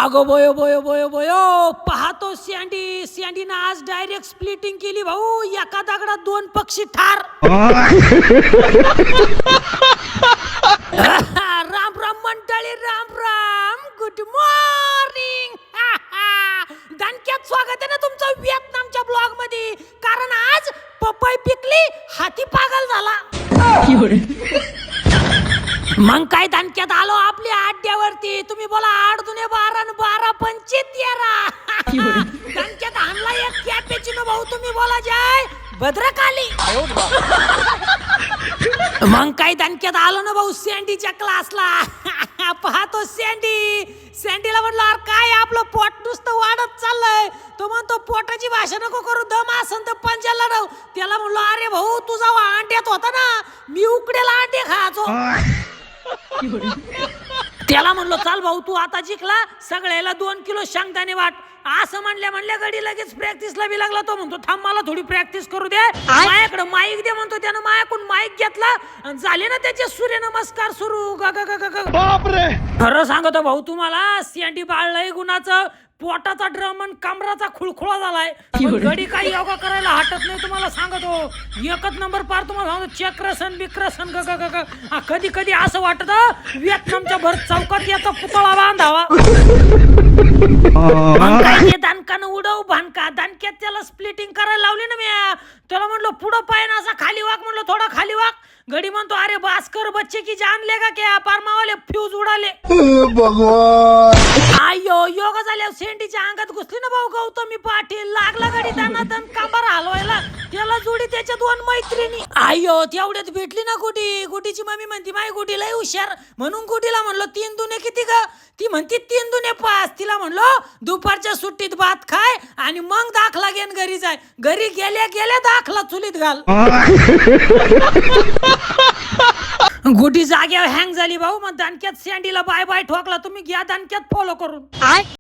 अगो बोयो बोयो बोयो बोयो, पाहतो सँडीनं आज डायरेक्ट स्प्लिटिंग केली भाऊ. एका दगडात दोन पक्षी ठार. राम राम मंडळी, राम राम, गुड मॉर्निंग. दणक्यात स्वागत आहे ना तुमचं व्हिएतनामच्या ब्लॉग मध्ये. कारण आज पपई पिकली, हाती पागल झाला. मग काय दणक्यात आलो आपल्या अड्ड्यावरती. तुम्ही बोला 8 दुने 12 आणि 12 पंचे 13. दणक्यात आणला एक कॅपेचिनो भाऊ. तुम्ही बोला जय भद्रकाली. मग काय दणक्यात आलो ना भाऊ सँडीच्या क्लासला. पाहतो सँडीला म्हणलं अरे काय आपलं पोट नुसतं वाढत चाललंय. तो म्हणतो पोटाची भाषा नको करू, दम असन तर पंजा लढव. त्याला म्हणलो अरे भाऊ तुझा अंड्यात होता ना, मी उकडेला अंडे खायचो. त्याला म्हणलो चाल भाऊ तू आता जिंकला, सगळ्याला 2 किलो शेंगदाणे वाट. असं म्हणल्या गडी लगेच प्रॅक्टिसला बी लागला. तो म्हणतो थांब मला थोडी प्रॅक्टिस करू दे, माझ्याकडे माईक दे म्हणतो. त्यानं माझ्याकडून माईक घेतला आणि झाले ना त्याचे सूर्यनमस्कार सुरू. बापरे, खरं सांगतो भाऊ तुम्हाला, सँडी बाळलंय गुणाचं. पोटाचा ड्रम आणि कमराचा खुळखुळा झालाय. गडी काही योगा करायला हटत नाही तुम्हाला सांगतो. एकच नंबर पार तुम्हाला सांगतो. चक्रसन बिक्रसन कधी कधी असं वाटत व्हिएतनामच्या भर चौकात याचा पुतळा बांधावा. दणकानं उडव भानका. दणक्यात त्याला स्प्लिटिंग करायला लावली ना मी. त्याला म्हणलो पुढं पाय ना असा खाली वाक. म्हणलो थोडा खाली वाक. गडी म्हणतो अरे भास्कर बच्चे की जान लेगा क्या, पारमावाले फ्यूज उडाले. आयो योगा झाल्या सँडीच्या अंगात घुसली ना भाऊ गौतमी पाटील. लागला गडी त्यांना दण कांबार हलवायला. त्याला जोडी त्याच्या 2 मैत्रिणी. आयो तेवढ्यात भेटली ना गुडी. गुडीची मम्मी म्हणती माय गुडी लय हुशार. म्हणून गुडीला म्हणलो 3 दुने किती ग. ती म्हणती 3 दुने 5. तिला म्हणलो दुपारच्या सुट्टीत भात खाय आणि मग दाखला घेऊन घरी जाय. घरी गेल्या दाखला चुलीत घाल. गुडी जाग्यावर हँग झाली भाऊ. मग दणक्यात सँडीला बाय बाय ठोकला. तुम्ही घ्या दणक्यात फॉलो करून.